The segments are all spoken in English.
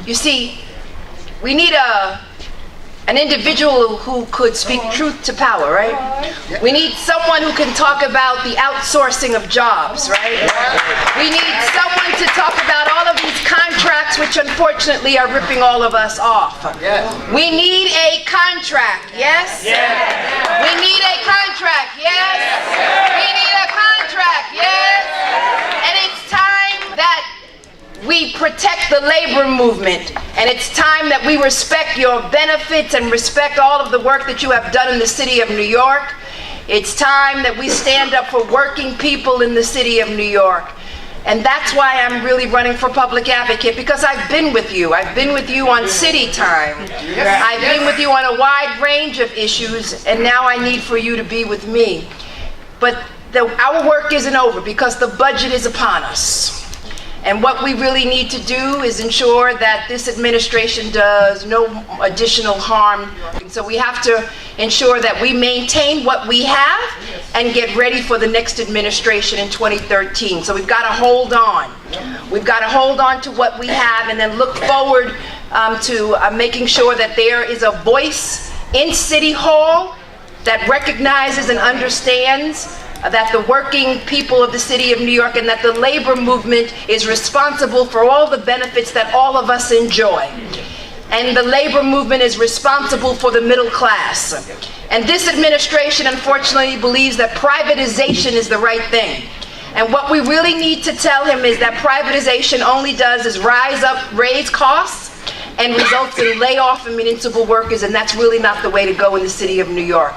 You see, we need an individual who could speak truth to power, right? We need someone who can talk about the outsourcing of jobs, right? We need someone to talk about all of these contracts which unfortunately are ripping all of us off. We need a contract, yes? We need a contract, yes? We need a contract, yes? And it's time that we protect the labor movement, and it's time that we respect your benefits and respect all of the work that you have done in the city of New York. It's time that we stand up for working people in the city of New York. And that's why I'm really running for public advocate, because I've been with you. I've been with you on CityTime. I've been with you on a wide range of issues, and now I need for you to be with me. But our work isn't over, because the budget is upon us. And what we really need to do is ensure that this administration does no additional harm. And so we have to ensure that we maintain what we have and get ready for the next administration in 2013. So we've got to hold on. We've got to hold on to what we have and then look forward to making sure that there is a voice in City Hall that recognizes and understands that the working people of the city of New York and that the labor movement is responsible for all the benefits that all of us enjoy. And the labor movement is responsible for the middle class. And this administration, unfortunately, believes that privatization is the right thing. And what we really need to tell him is that privatization only does is raise costs and results in layoff of municipal workers, and that's really not the way to go in the city of New York.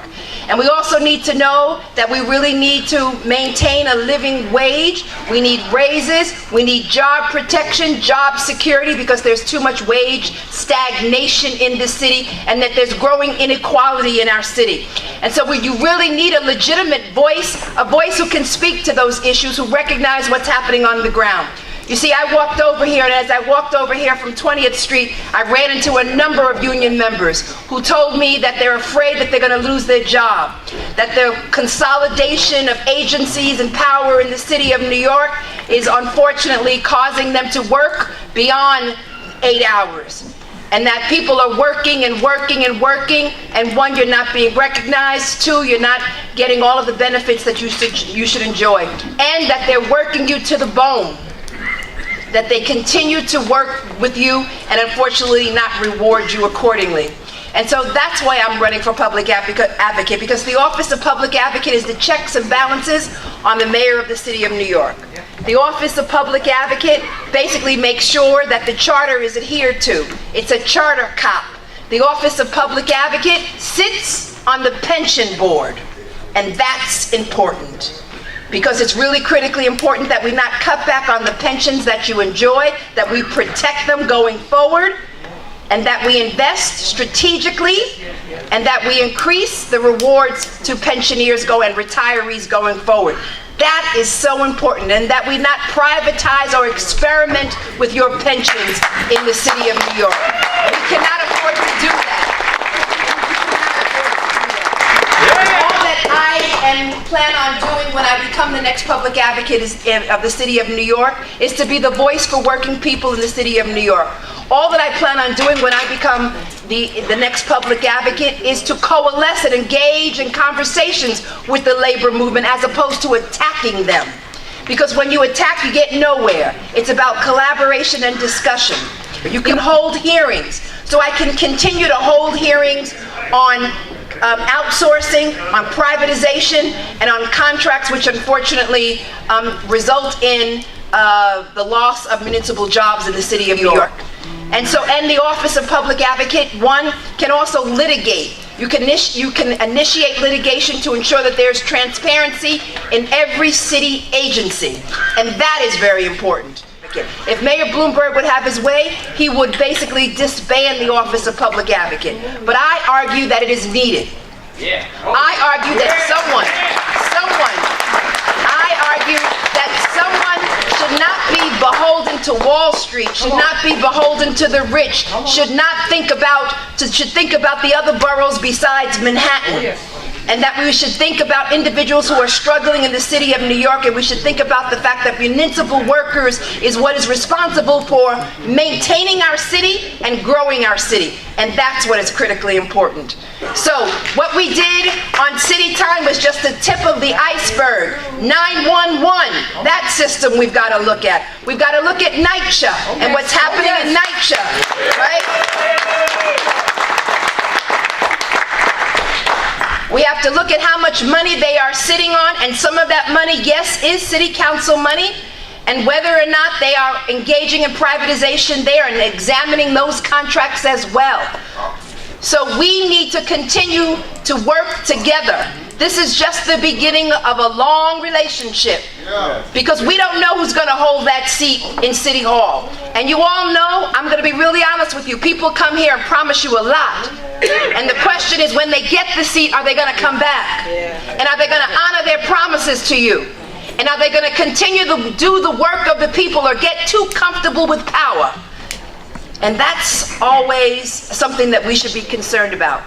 And we also need to know that we really need to maintain a living wage. We need raises, we need job protection, job security, because there's too much wage stagnation in the city and that there's growing inequality in our city. And so you really need a legitimate voice, a voice who can speak to those issues, who recognize what's happening on the ground. You see, I walked over here, and as I walked over here from 20th Street, I ran into a number of union members who told me that they're afraid that they're going to lose their job, that the consolidation of agencies and power in the city of New York is unfortunately causing them to work beyond 8 hours. And that people are working and working and working, and one, you're not being recognized, two, you're not getting all of the benefits that you should enjoy, and that they're working you to the bone. That they continue to work with you and unfortunately not reward you accordingly. And so that's why I'm running for public advocate, because the Office of Public Advocate is the checks and balances on the mayor of the city of New York. The Office of Public Advocate basically makes sure that the charter is adhered to. It's a charter cop. The Office of Public Advocate sits on the pension board, and that's important. Because it's really critically important that we not cut back on the pensions that you enjoy, that we protect them going forward, and that we invest strategically, and that we increase the rewards to pensioners and retirees going forward. That is so important, and that we not privatize or experiment with your pensions in the city of New York. We cannot afford to do that. I plan on doing when I become the next public advocate of the city of New York is to be the voice for working people in the city of New York. All that I plan on doing when I become the next public advocate is to coalesce and engage in conversations with the labor movement as opposed to attacking them. Because when you attack, you get nowhere. It's about collaboration and discussion. You can hold hearings. So I can continue to hold hearings on outsourcing, on privatization, and on contracts which unfortunately result in the loss of municipal jobs in the city of New York. And the Office of Public Advocate, one, can also litigate. You can initiate litigation to ensure that there's transparency in every city agency, and that is very important. If Mayor Bloomberg would have his way, he would basically disband the Office of Public Advocate. But I argue that it is needed. I argue that someone should not be beholden to Wall Street, should not be beholden to the rich, should think about the other boroughs besides Manhattan. and that we should think about individuals who are struggling in the city of New York, and we should think about the fact that municipal workers is what is responsible for maintaining our city and growing our city, and that's what is critically important. So what we did on CityTime was just the tip of the iceberg. 911, that system we've got to look at. We've got to look at NYCHA and what's happening in NYCHA, right? We have to look at how much money they are sitting on, and some of that money, yes, is city council money, and whether or not they are engaging in privatization there and examining those contracts as well. So we need to continue to work together. This is just the beginning of a long relationship, because we don't know who's going to hold that seat in City Hall. And you all know, I'm going to be really honest with you, people come here and promise you a lot. And the question is, when they get the seat, are they going to come back? And are they going to honor their promises to you? And are they going to continue to do the work of the people, or get too comfortable with power? And that's always something that we should be concerned about.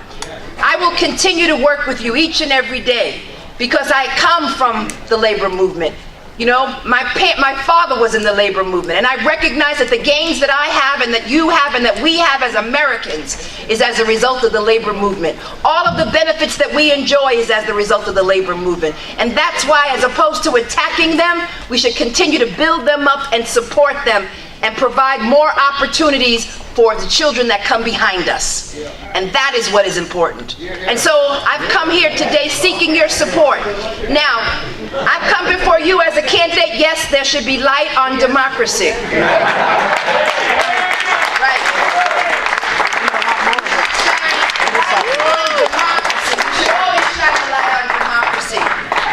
I will continue to work with you each and every day, because I come from the labor movement. You know, my father was in the labor movement, and I recognize that the gains that I have and that you have and that we have as Americans is as a result of the labor movement. All of the benefits that we enjoy is as the result of the labor movement. And that's why, as opposed to attacking them, we should continue to build them up and support them and provide more opportunities for the children that come behind us. And that is what is important. And so I've come here today seeking your support. Now, I've come before you as a candidate. Yes, there should be light on democracy. Right.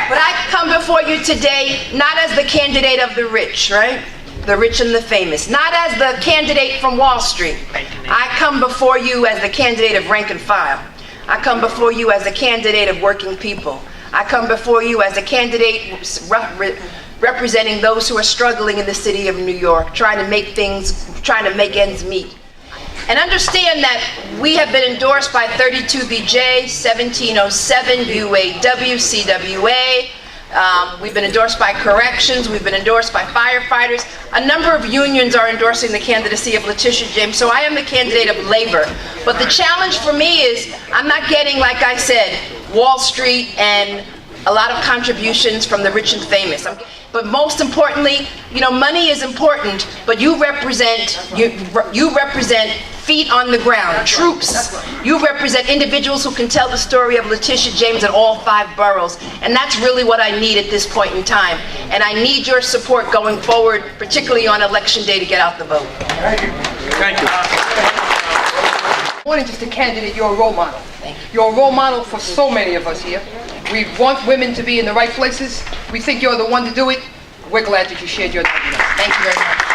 But I come before you today not as the candidate of the rich, right? The rich and the famous. Not as the candidate from Wall Street. I come before you as the candidate of rank and file. I come before you as the candidate of working people. I come before you as a candidate representing those who are struggling in the city of New York, trying to make ends meet. And understand that we have been endorsed by 32BJ, 1707, UAW, CWA. We've been endorsed by corrections. We've been endorsed by firefighters. A number of unions are endorsing the candidacy of Letitia James. So I am the candidate of labor. But the challenge for me is I'm not getting, like I said, Wall Street and a lot of contributions from the rich and famous. But most importantly, you know, money is important, but you represent feet on the ground, troops. You represent individuals who can tell the story of Letitia James in all 5 boroughs. And that's really what I need at this point in time. And I need your support going forward, particularly on election day, to get out the vote. Thank you. Thank you. More than just a candidate, you're a role model. Thank you. You're a role model for so many of us here. We want women to be in the right places. We think you're the one to do it. We're glad that you shared your knowledge. Thank you very much.